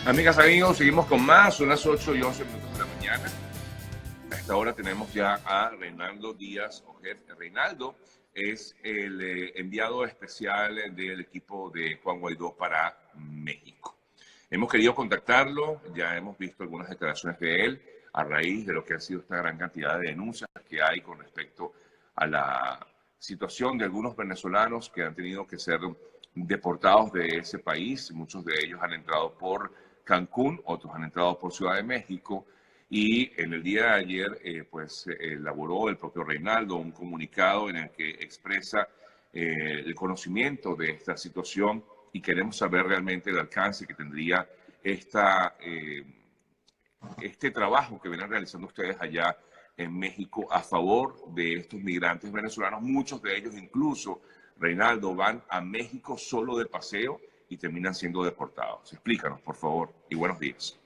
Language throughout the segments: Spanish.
Amigas, amigos, seguimos con más. Son las 8:11 de la mañana. A esta hora tenemos ya a Reinaldo Díaz Ojeda. Reinaldo es el enviado especial del equipo de Juan Guaidó para México. Hemos querido contactarlo, ya hemos visto algunas declaraciones de él a raíz de lo que ha sido esta gran cantidad de denuncias que hay con respecto a la situación de algunos venezolanos que han tenido que ser deportados de ese país. Muchos de ellos han entrado por Cancún, otros han entrado por Ciudad de México, y en el día de ayer elaboró el propio Reinaldo un comunicado en el que expresa el conocimiento de esta situación, y queremos saber realmente el alcance que tendría este trabajo que vienen realizando ustedes allá en México a favor de estos migrantes venezolanos. Muchos de ellos incluso, Reinaldo, van a México solo de paseo y terminan siendo deportados. Explícanos, por favor, y buenos días.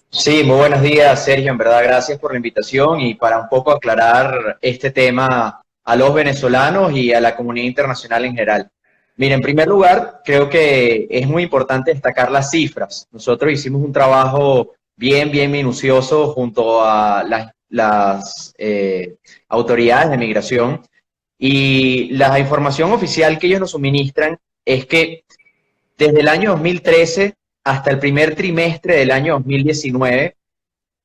Sí, muy buenos días, Sergio. En verdad, gracias por la invitación y para un poco aclarar este tema a los venezolanos y a la comunidad internacional en general. Mira, en primer lugar, creo que es muy importante destacar las cifras. Nosotros hicimos un trabajo bien minucioso junto a las autoridades de migración, y la información oficial que ellos nos suministran es que desde el año 2013 hasta el primer trimestre del año 2019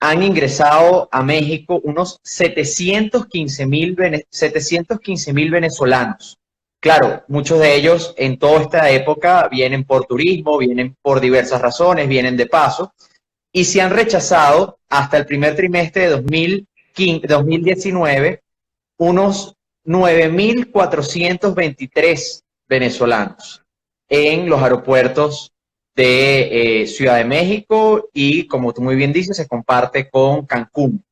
han ingresado a México unos 715,000 venezolanos. Claro, muchos de ellos en toda esta época vienen por turismo, vienen por diversas razones, vienen de paso, y se han rechazado hasta el primer trimestre de 2019 unos 9,423 venezolanos en los aeropuertos de Ciudad de México, y como tú muy bien dices, se comparte con Cancún.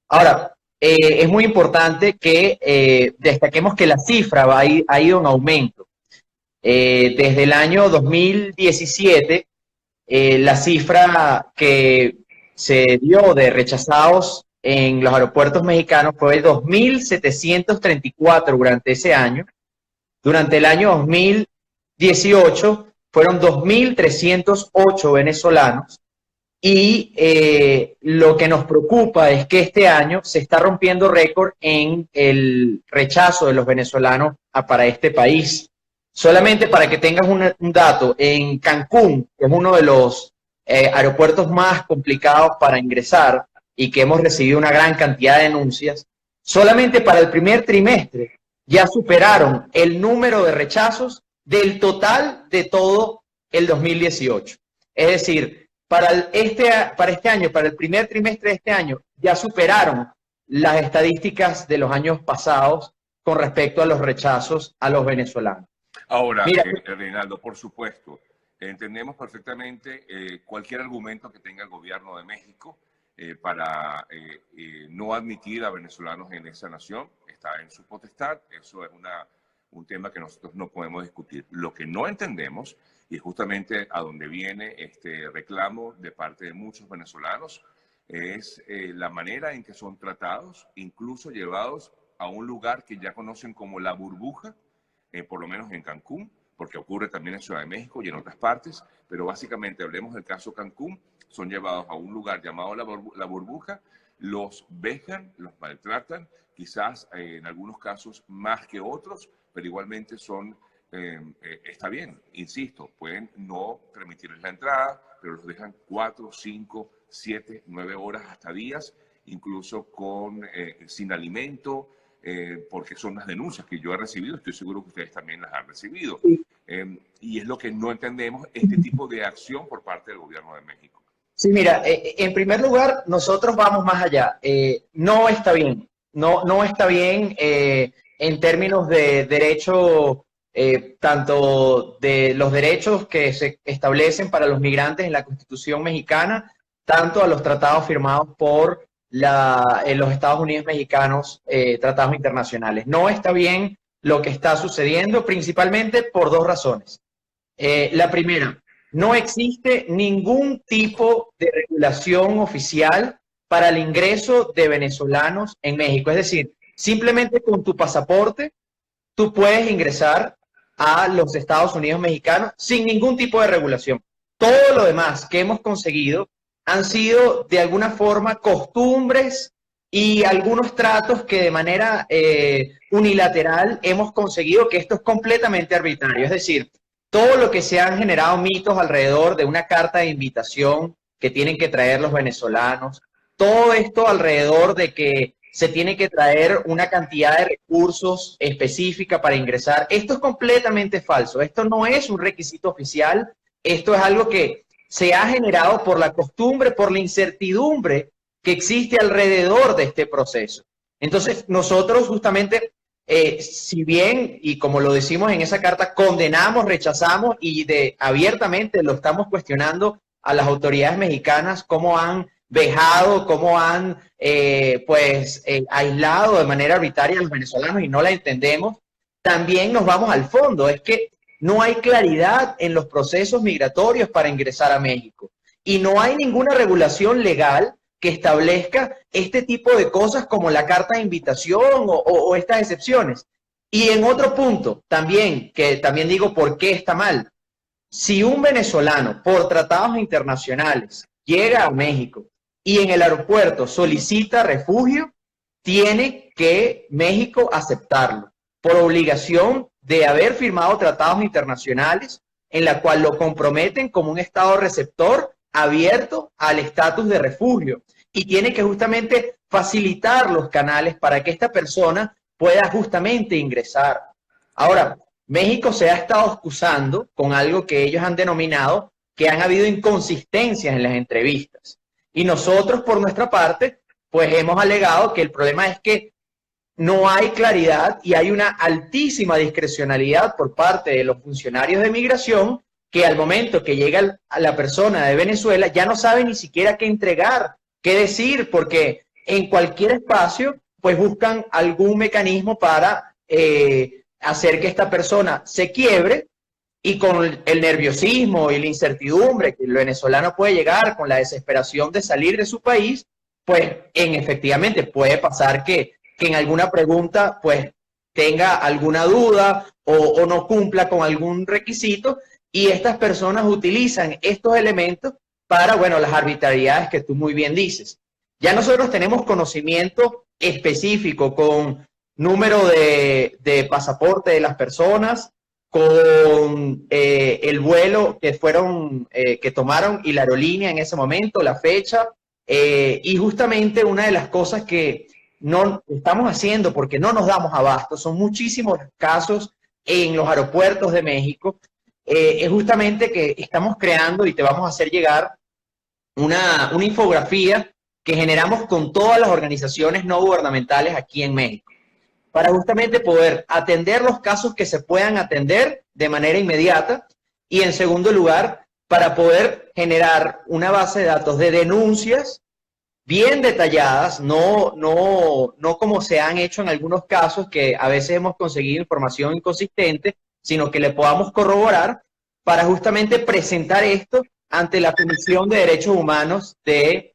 Ahora, es muy importante que destaquemos que la cifra ha ido en aumento. Desde el año 2017, la cifra que se dio de rechazados en los aeropuertos mexicanos fue 2,734 durante ese año. Durante el año 2018 fueron 2,308 venezolanos, y lo que nos preocupa es que este año se está rompiendo récord en el rechazo de los venezolanos para este país. Solamente para que tengas un dato, en Cancún, que es uno de los aeropuertos más complicados para ingresar y que hemos recibido una gran cantidad de denuncias, solamente para el primer trimestre ya superaron el número de rechazos del total de todo el 2018. Es decir, para este año, para el primer trimestre de este año, ya superaron las estadísticas de los años pasados con respecto a los rechazos a los venezolanos. Ahora, Reinaldo, por supuesto, entendemos perfectamente cualquier argumento que tenga el gobierno de México para no admitir a venezolanos en esa nación. Está en su potestad, eso es un tema que nosotros no podemos discutir. Lo que no entendemos, y justamente a donde viene este reclamo de parte de muchos venezolanos, es la manera en que son tratados, incluso llevados a un lugar que ya conocen como la burbuja, por lo menos en Cancún, porque ocurre también en Ciudad de México y en otras partes, pero básicamente hablemos del caso Cancún. Son llevados a un lugar llamado la burbuja, los vejan, los maltratan, quizás en algunos casos más que otros, pero igualmente está bien, insisto, pueden no permitirles la entrada, pero los dejan 4, 5, 7, 9 horas, hasta días, incluso sin alimento, porque son las denuncias que yo he recibido, estoy seguro que ustedes también las han recibido. Y es lo que no entendemos, este tipo de acción por parte del gobierno de México. Sí, mira, en primer lugar, nosotros vamos más allá. No está bien, no está bien en términos de derecho, tanto de los derechos que se establecen para los migrantes en la Constitución mexicana, tanto a los tratados firmados por en los Estados Unidos mexicanos, tratados internacionales. No está bien lo que está sucediendo, principalmente por dos razones. La primera, no existe ningún tipo de regulación oficial para el ingreso de venezolanos en México. Es decir, simplemente con tu pasaporte tú puedes ingresar a los Estados Unidos mexicanos sin ningún tipo de regulación. todo lo demás que hemos conseguido han sido de alguna forma costumbres y algunos tratos que de manera unilateral hemos conseguido, que esto es completamente arbitrario. Es decir, todo lo que se han generado mitos alrededor de una carta de invitación que tienen que traer los venezolanos, todo esto alrededor de que se tiene que traer una cantidad de recursos específica para ingresar, esto es completamente falso. Esto no es un requisito oficial, esto es algo que se ha generado por la costumbre, por la incertidumbre que existe alrededor de este proceso. Entonces, nosotros justamente, si bien, y como lo decimos en esa carta, condenamos, rechazamos y abiertamente lo estamos cuestionando a las autoridades mexicanas, cómo han vejado, cómo han aislado de manera arbitraria a los venezolanos y no la entendemos, también nos vamos al fondo. Es que no hay claridad en los procesos migratorios para ingresar a México y no hay ninguna regulación legal que establezca este tipo de cosas como la carta de invitación o estas excepciones. Y en otro punto, también, que también digo por qué está mal, si un venezolano por tratados internacionales llega a México y en el aeropuerto solicita refugio, tiene que México aceptarlo por obligación de haber firmado tratados internacionales en la cual lo comprometen como un estado receptor abierto al estatus de refugio y tiene que justamente facilitar los canales para que esta persona pueda justamente ingresar. Ahora, México se ha estado excusando con algo que ellos han denominado que han habido inconsistencias en las entrevistas. Y nosotros, por nuestra parte, pues hemos alegado que el problema es que no hay claridad y hay una altísima discrecionalidad por parte de los funcionarios de migración que al momento que llega a la persona de Venezuela ya no sabe ni siquiera qué entregar, qué decir, porque en cualquier espacio pues buscan algún mecanismo para hacer que esta persona se quiebre y con el nerviosismo y la incertidumbre que el venezolano puede llegar, con la desesperación de salir de su país, pues efectivamente puede pasar que en alguna pregunta pues tenga alguna duda o no cumpla con algún requisito y estas personas utilizan estos elementos para, bueno, las arbitrariedades que tú muy bien dices. Ya nosotros tenemos conocimiento específico con número de pasaporte de las personas, con el vuelo que tomaron y la aerolínea en ese momento, la fecha, y justamente una de las cosas que no estamos haciendo porque no nos damos abasto, son muchísimos casos en los aeropuertos de México, es justamente que estamos creando y te vamos a hacer llegar una infografía que generamos con todas las organizaciones no gubernamentales aquí en México, para justamente poder atender los casos que se puedan atender de manera inmediata y en segundo lugar, para poder generar una base de datos de denuncias bien detalladas, no como se han hecho en algunos casos que a veces hemos conseguido información inconsistente, sino que le podamos corroborar para justamente presentar esto ante la Comisión de Derechos Humanos de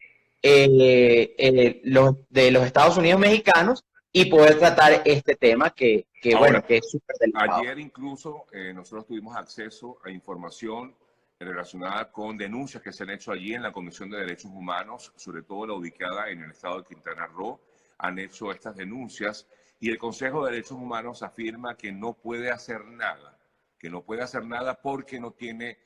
los Estados Unidos mexicanos y poder tratar este tema que Ahora, bueno, que es súper delicado. Ayer incluso nosotros tuvimos acceso a información relacionada con denuncias que se han hecho allí en la Comisión de Derechos Humanos, sobre todo la ubicada en el estado de Quintana Roo, han hecho estas denuncias y el Consejo de Derechos Humanos afirma que no puede hacer nada, porque no tiene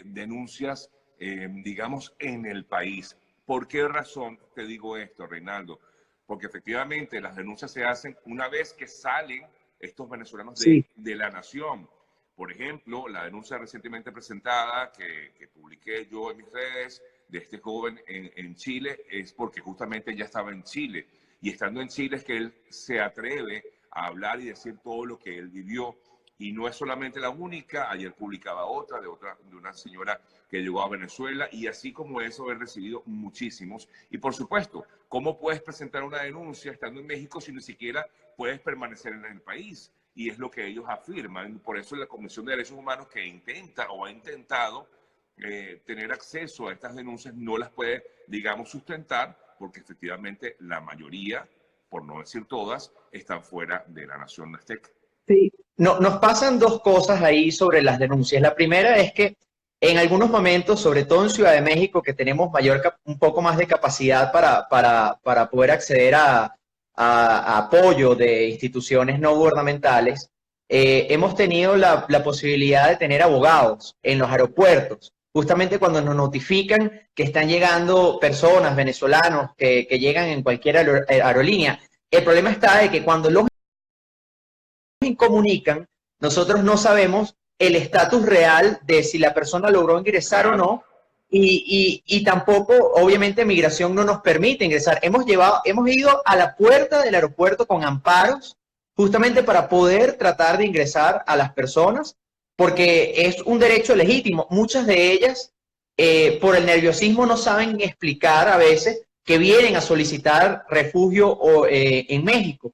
denuncias, digamos, en el país. ¿Por qué razón te digo esto, Reinaldo? Porque efectivamente las denuncias se hacen una vez que salen estos venezolanos de la nación. Por ejemplo, la denuncia recientemente presentada que publiqué yo en mis redes de este joven en Chile es porque justamente ya estaba en Chile. Y estando en Chile es que él se atreve a hablar y decir todo lo que él vivió. Y no es solamente la única, ayer publicaba otra de una señora que llegó a Venezuela y así como eso he recibido muchísimos. Y por supuesto, ¿cómo puedes presentar una denuncia estando en México si ni siquiera puedes permanecer en el país? Y es lo que ellos afirman. Por eso la Comisión de Derechos Humanos que intenta o ha intentado tener acceso a estas denuncias no las puede, digamos, sustentar porque efectivamente la mayoría, por no decir todas, están fuera de la nación azteca. Sí. No, nos pasan dos cosas ahí sobre las denuncias. La primera es que en algunos momentos, sobre todo en Ciudad de México, que tenemos un poco más de capacidad para poder acceder a apoyo de instituciones no gubernamentales, hemos tenido la posibilidad de tener abogados en los aeropuertos. Justamente cuando nos notifican que están llegando personas, venezolanos, que llegan en cualquier aerolínea. El problema está de que cuando los comunican, nosotros no sabemos el estatus real de si la persona logró ingresar o no, y tampoco, obviamente, migración no nos permite ingresar. Hemos ido a la puerta del aeropuerto con amparos, justamente para poder tratar de ingresar a las personas, porque es un derecho legítimo. Muchas de ellas, por el nerviosismo, no saben explicar a veces que vienen a solicitar refugio en México.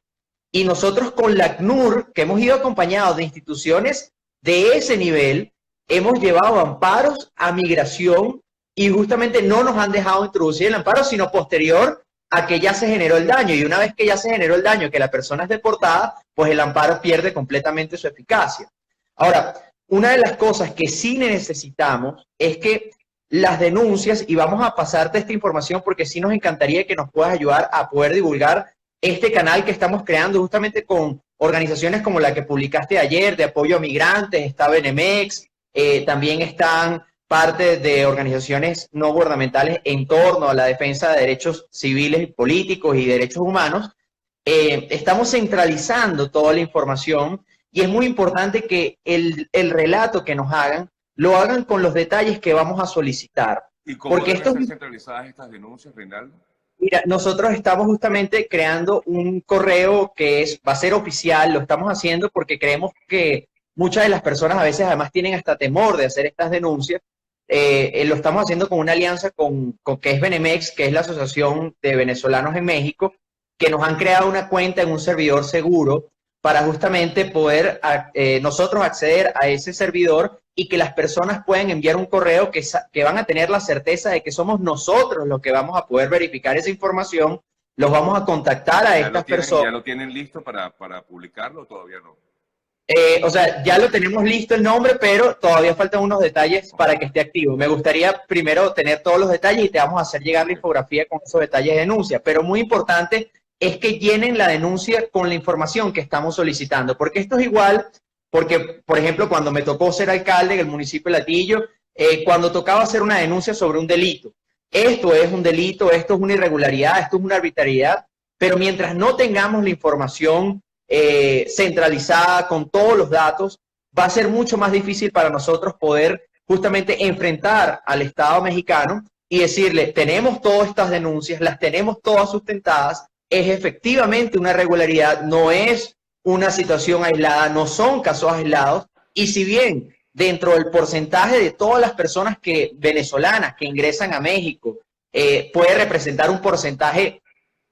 Y nosotros con la ACNUR, que hemos ido acompañados de instituciones de ese nivel, hemos llevado amparos a migración y justamente no nos han dejado introducir el amparo, sino posterior a que ya se generó el daño. Y una vez que ya se generó el daño, que la persona es deportada, pues el amparo pierde completamente su eficacia. Ahora, una de las cosas que sí necesitamos es que las denuncias, y vamos a pasarte esta información porque sí nos encantaría que nos puedas ayudar a poder divulgar este canal que estamos creando justamente con organizaciones como la que publicaste ayer de apoyo a migrantes, está Benemex, también están parte de organizaciones no gubernamentales en torno a la defensa de derechos civiles, políticos y derechos humanos. Estamos centralizando toda la información y es muy importante que el relato que nos hagan, lo hagan con los detalles que vamos a solicitar. ¿Y cómo deben ser centralizadas estas denuncias, Reinaldo? Mira, nosotros estamos justamente creando un correo que va a ser oficial, lo estamos haciendo porque creemos que muchas de las personas a veces además tienen hasta temor de hacer estas denuncias. Lo estamos haciendo con una alianza con que es Benemex, que es la Asociación de Venezolanos en México, que nos han creado una cuenta en un servidor seguro para justamente poder nosotros acceder a ese servidor y que las personas puedan enviar un correo que van a tener la certeza de que somos nosotros los que vamos a poder verificar esa información, los vamos a contactar a estas personas. ¿Ya lo tienen listo para publicarlo o todavía no? O sea, ya lo tenemos listo el nombre, pero todavía faltan unos detalles para que esté activo. Me gustaría primero tener todos los detalles y te vamos a hacer llegar la infografía con esos detalles de denuncia, pero muy importante es que llenen la denuncia con la información que estamos solicitando, porque esto es igual, porque, por ejemplo, cuando me tocó ser alcalde en el municipio de Latillo, cuando tocaba hacer una denuncia sobre un delito, esto es un delito, esto es una irregularidad, esto es una arbitrariedad, pero mientras no tengamos la información centralizada con todos los datos, va a ser mucho más difícil para nosotros poder justamente enfrentar al Estado mexicano y decirle, tenemos todas estas denuncias, las tenemos todas sustentadas, es efectivamente una irregularidad, no es una situación aislada, no son casos aislados, y si bien dentro del porcentaje de todas las personas venezolanas que ingresan a México puede representar un porcentaje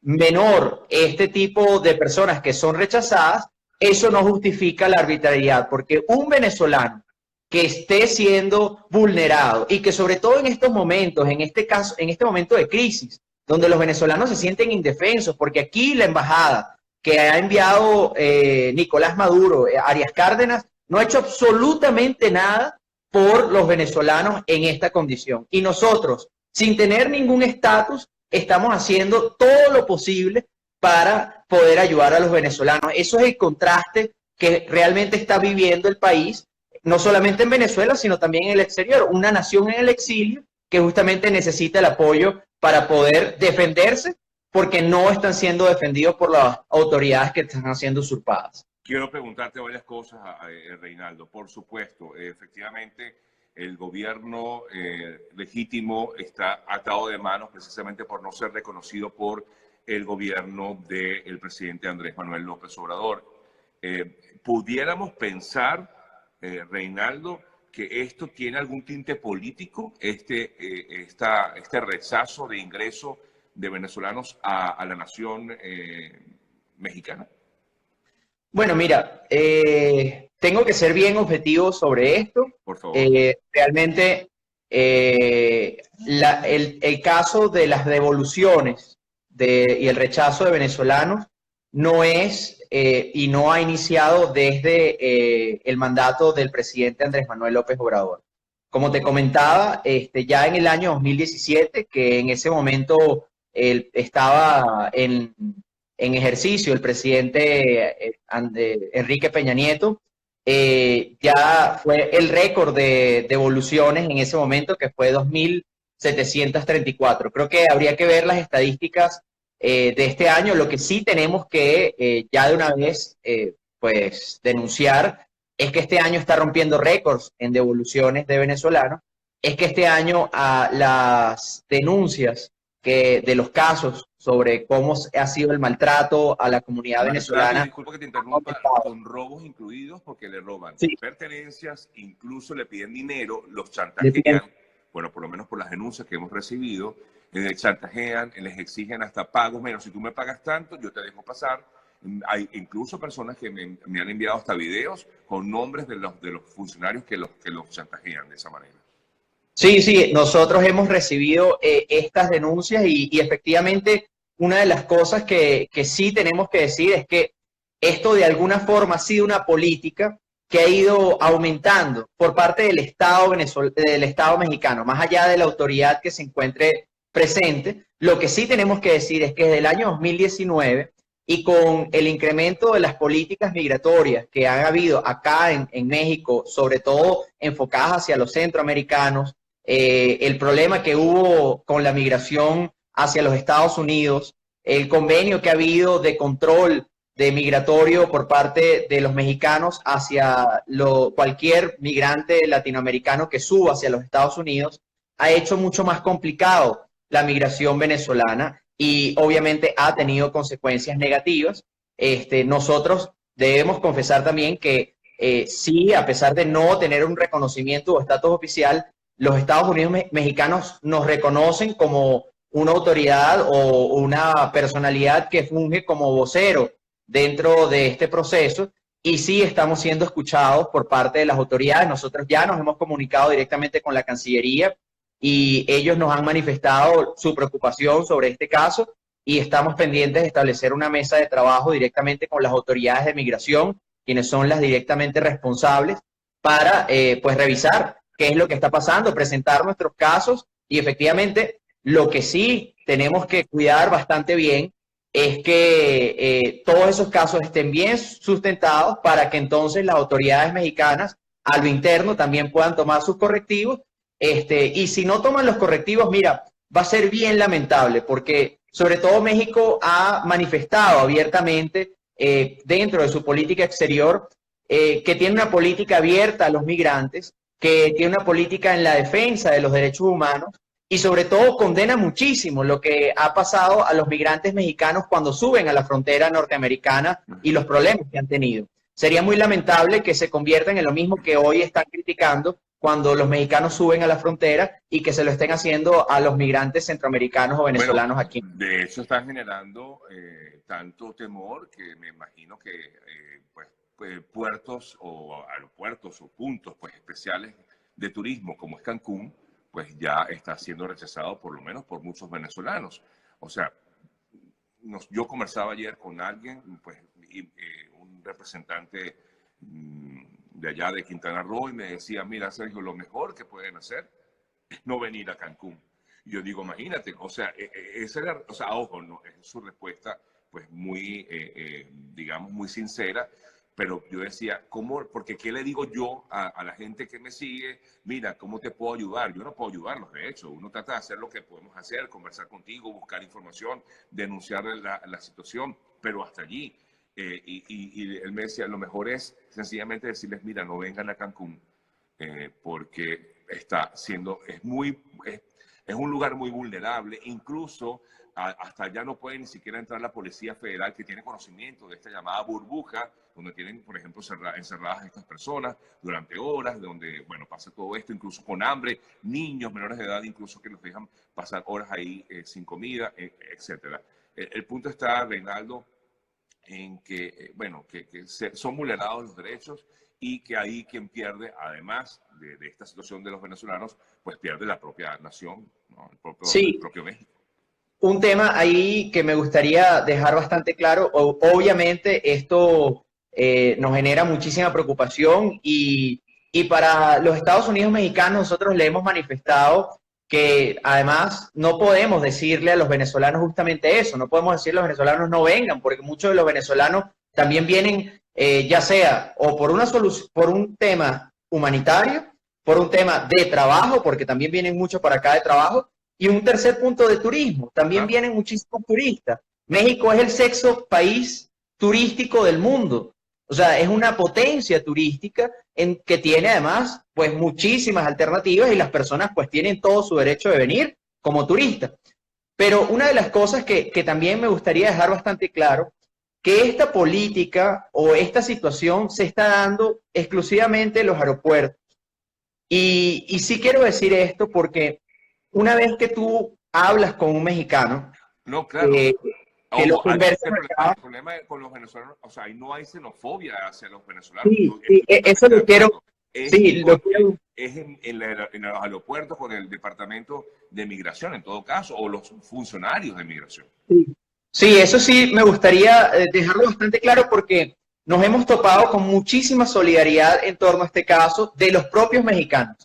menor este tipo de personas que son rechazadas, eso no justifica la arbitrariedad, porque un venezolano que esté siendo vulnerado y que sobre todo en estos momentos, en este caso, en este momento de crisis, donde los venezolanos se sienten indefensos, porque aquí la embajada que ha enviado Nicolás Maduro, Arias Cárdenas, no ha hecho absolutamente nada por los venezolanos en esta condición. Y nosotros, sin tener ningún estatus, estamos haciendo todo lo posible para poder ayudar a los venezolanos. Eso es el contraste que realmente está viviendo el país, no solamente en Venezuela, sino también en el exterior. Una nación en el exilio que justamente necesita el apoyo para poder defenderse, porque no están siendo defendidos por las autoridades que están siendo usurpadas. Quiero preguntarte varias cosas, Reinaldo. Por supuesto, efectivamente, el gobierno legítimo está atado de manos precisamente por no ser reconocido por el gobierno del presidente Andrés Manuel López Obrador. ¿Pudiéramos pensar, Reinaldo, que esto tiene algún tinte político, este rechazo de ingreso de venezolanos a la nación mexicana? Bueno, mira, tengo que ser bien objetivo sobre esto. Por favor. Realmente, el caso de las devoluciones y el rechazo de venezolanos no es y no ha iniciado desde el mandato del presidente Andrés Manuel López Obrador. como te comentaba, ya en el año 2017, que en ese momento estaba en ejercicio el presidente Enrique Peña Nieto, ya fue el récord de devoluciones en ese momento, que fue 2.734. Creo que habría que ver las estadísticas de este año. Lo que sí tenemos que ya de una vez pues denunciar es que este año está rompiendo récords en devoluciones de venezolanos, es que este año las denuncias de los casos sobre cómo ha sido el maltrato a la comunidad Maltrato, y venezolana. disculpa que te interrumpa, con robos incluidos, porque le roban Sí, pertenencias, incluso le piden dinero, los le piden. chantajean, bueno, por lo menos por las denuncias que hemos recibido, chantajean, les exigen hasta pagos, menos si tú me pagas tanto, yo te dejo pasar. Hay incluso personas que me han enviado hasta videos con nombres de los funcionarios que los chantajean de esa manera. Sí, sí, nosotros hemos recibido estas denuncias y efectivamente una de las cosas que sí tenemos que decir es que esto de alguna forma ha sido una política que ha ido aumentando por parte del Estado del Estado mexicano, más allá de la autoridad que se encuentre presente. Lo que sí tenemos que decir es que desde el año 2019 y con el incremento de las políticas migratorias que han habido acá en México, sobre todo enfocadas hacia los centroamericanos, el problema que hubo con la migración hacia los Estados Unidos, el convenio que ha habido de control de migratorio por parte de los mexicanos hacia cualquier migrante latinoamericano que suba hacia los Estados Unidos, ha hecho mucho más complicado la migración venezolana y obviamente ha tenido consecuencias negativas. Nosotros debemos confesar también que sí, a pesar de no tener un reconocimiento o estatus oficial, los Estados Unidos mexicanos nos reconocen como una autoridad o una personalidad que funge como vocero dentro de este proceso y sí estamos siendo escuchados por parte de las autoridades. Nosotros ya nos hemos comunicado directamente con la Cancillería y ellos nos han manifestado su preocupación sobre este caso y estamos pendientes de establecer una mesa de trabajo directamente con las autoridades de migración, quienes son las directamente responsables, para pues revisar qué es lo que está pasando, presentar nuestros casos y efectivamente lo que sí tenemos que cuidar bastante bien es que todos esos casos estén bien sustentados para que entonces las autoridades mexicanas a lo interno también puedan tomar sus correctivos. Y si no toman los correctivos, mira, va a ser bien lamentable porque sobre todo México ha manifestado abiertamente dentro de su política exterior que tiene una política abierta a los migrantes, que tiene una política en la defensa de los derechos humanos y sobre todo condena muchísimo lo que ha pasado a los migrantes mexicanos cuando suben a la frontera norteamericana y los problemas que han tenido. Sería muy lamentable que se conviertan en lo mismo que hoy están criticando cuando los mexicanos suben a la frontera y que se lo estén haciendo a los migrantes centroamericanos o venezolanos aquí. De hecho, están generando tanto temor que me imagino que puertos o aeropuertos o puntos pues especiales de turismo como es Cancún, pues ya está siendo rechazado por lo menos por muchos venezolanos. O sea, yo conversaba ayer con alguien, pues un representante de allá de Quintana Roo y me decía, mira Sergio, lo mejor que pueden hacer es no venir a Cancún. Y yo digo, imagínate, o sea, esa era, o sea, ojo, no, es su respuesta pues muy, digamos, muy sincera. Pero yo decía, ¿cómo? Porque ¿qué le digo yo a la gente que me sigue? Mira, ¿cómo te puedo ayudar? Yo no puedo ayudarlos, de hecho. Uno trata de hacer lo que podemos hacer, conversar contigo, buscar información, denunciar la situación, pero hasta allí. Y él me decía, lo mejor es sencillamente decirles, mira, no vengan a Cancún, porque está siendo, es un lugar muy vulnerable, incluso hasta allá no puede ni siquiera entrar la Policía Federal que tiene conocimiento de esta llamada burbuja, donde tienen, por ejemplo, encerradas a estas personas durante horas, donde, bueno, pasa todo esto, incluso con hambre, niños menores de edad, incluso que los dejan pasar horas ahí sin comida, etcétera. El punto está, Reinaldo, en que, bueno, que son vulnerados los derechos y que ahí quien pierde, además de esta situación de los venezolanos, pues pierde la propia nación, ¿no? El propio México. Un tema ahí que me gustaría dejar bastante claro, obviamente esto nos genera muchísima preocupación y Y para los Estados Unidos mexicanos nosotros le hemos manifestado que además no podemos decirle a los venezolanos justamente eso, no podemos decirle a los venezolanos no vengan, porque muchos de los venezolanos también vienen ya sea o por una solución, por un tema humanitario, por un tema de trabajo, porque también vienen muchos para acá de trabajo, y un tercer punto de turismo, también vienen muchísimos turistas. México es el sexto país turístico del mundo, o sea, es una potencia turística que tiene además pues muchísimas alternativas y las personas pues tienen todo su derecho de venir como turistas. Pero una de las cosas que también me gustaría dejar bastante claro, que esta política o esta situación se está dando exclusivamente en los aeropuertos. Y sí quiero decir esto porque una vez que tú hablas con un mexicano, no, claro. Que lo conversan acá. El problema con los venezolanos, o sea, ahí no hay xenofobia hacia los venezolanos. Sí, sí, eso lo quiero. Es en los aeropuertos con el Departamento de Migración, en todo caso, o los funcionarios de migración. Sí, eso sí me gustaría dejarlo bastante claro porque nos hemos topado con muchísima solidaridad en torno a este caso de los propios mexicanos,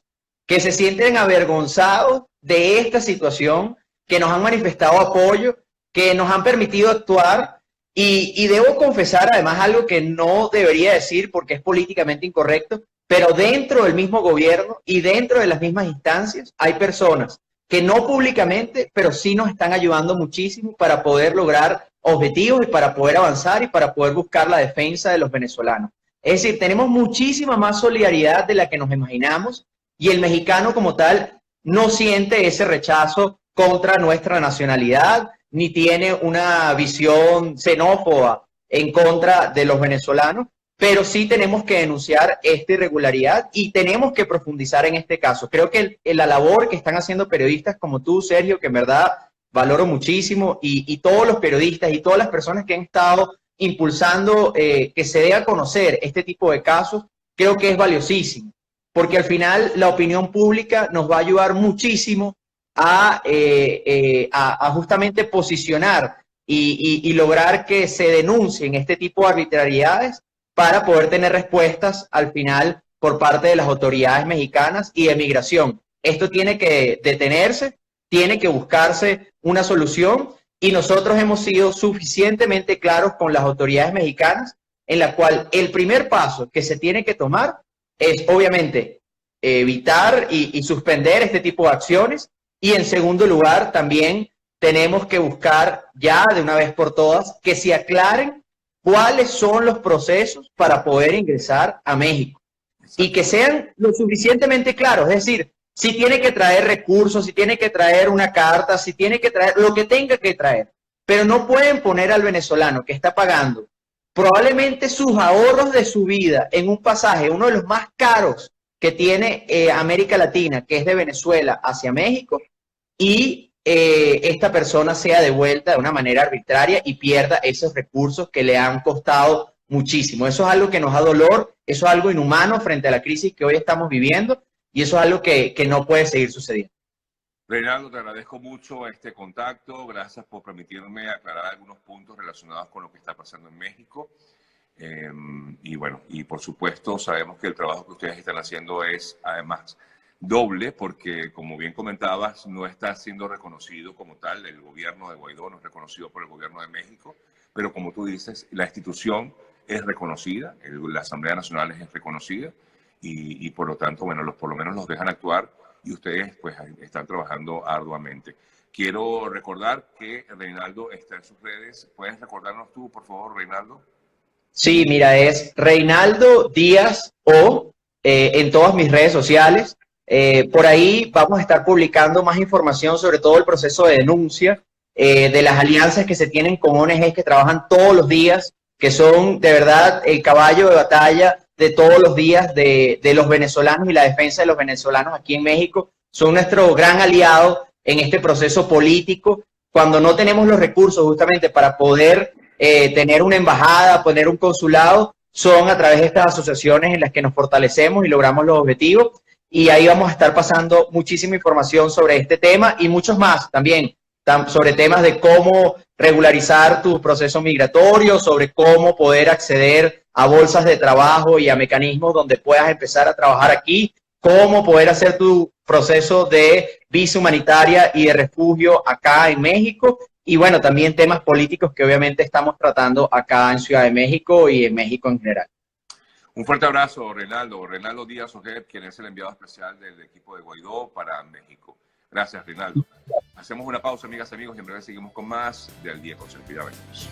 que se sienten avergonzados de esta situación, que nos han manifestado apoyo, que nos han permitido actuar y debo confesar además algo que no debería decir porque es políticamente incorrecto, pero dentro del mismo gobierno y dentro de las mismas instancias hay personas que no públicamente, pero sí nos están ayudando muchísimo para poder lograr objetivos y para poder avanzar y para poder buscar la defensa de los venezolanos. Es decir, tenemos muchísima más solidaridad de la que nos imaginamos y el mexicano como tal no siente ese rechazo contra nuestra nacionalidad, ni tiene una visión xenófoba en contra de los venezolanos, pero sí tenemos que denunciar esta irregularidad y tenemos que profundizar en este caso. Creo que la labor que están haciendo periodistas como tú, Sergio, que en verdad valoro muchísimo, y todos los periodistas y todas las personas que han estado impulsando que se dé a conocer este tipo de casos, creo que es valiosísimo, porque al final la opinión pública nos va a ayudar muchísimo a justamente posicionar y lograr que se denuncien este tipo de arbitrariedades para poder tener respuestas al final por parte de las autoridades mexicanas y de migración. Esto tiene que detenerse, tiene que buscarse una solución y nosotros hemos sido suficientemente claros con las autoridades mexicanas en la cual el primer paso que se tiene que tomar es obviamente evitar y suspender este tipo de acciones y en segundo lugar también tenemos que buscar ya de una vez por todas que se aclaren cuáles son los procesos para poder ingresar a México y que sean lo suficientemente claros, es decir, si tiene que traer recursos, si tiene que traer una carta, si tiene que traer lo que tenga que traer, pero no pueden poner al venezolano que está pagando probablemente sus ahorros de su vida en un pasaje, uno de los más caros que tiene América Latina, que es de Venezuela hacia México, y esta persona sea devuelta de una manera arbitraria y pierda esos recursos que le han costado muchísimo. Eso es algo que nos da dolor, eso es algo inhumano frente a la crisis que hoy estamos viviendo y eso es algo que no puede seguir sucediendo. Reinaldo, te agradezco mucho este contacto, gracias por permitirme aclarar algunos puntos relacionados con lo que está pasando en México. Y bueno, y por supuesto sabemos que el trabajo que ustedes están haciendo es además doble, porque como bien comentabas, no está siendo reconocido como tal, el gobierno de Guaidó no es reconocido por el gobierno de México, pero como tú dices, la institución es reconocida, la Asamblea Nacional es reconocida y por lo tanto, bueno, por lo menos los dejan actuar y ustedes pues están trabajando arduamente. Quiero recordar que Reinaldo está en sus redes. ¿Puedes recordarnos tú, por favor, Reinaldo? Sí, mira, es Reinaldo Díaz O en todas mis redes sociales. Por ahí vamos a estar publicando más información sobre todo el proceso de denuncia, de las alianzas que se tienen con ONGs que trabajan todos los días, que son de verdad el caballo de batalla de todos los días de los venezolanos y la defensa de los venezolanos aquí en México. Son nuestro gran aliado en este proceso político. Cuando no tenemos los recursos justamente para poder tener una embajada, poner un consulado, son a través de estas asociaciones en las que nos fortalecemos y logramos los objetivos. Y ahí vamos a estar pasando muchísima información sobre este tema y muchos más también, sobre temas de cómo regularizar tu proceso migratorio, sobre cómo poder acceder a bolsas de trabajo y a mecanismos donde puedas empezar a trabajar aquí, cómo poder hacer tu proceso de visa humanitaria y de refugio acá en México, y bueno, también temas políticos que obviamente estamos tratando acá en Ciudad de México y en México en general. Un fuerte abrazo, Reinaldo. Reinaldo Díaz Ojeda, quien es el enviado especial del equipo de Guaidó para México. Gracias, Reinaldo. Hacemos una pausa, amigas y amigos, y en breve seguimos con más de Al Día con Serpida Venus.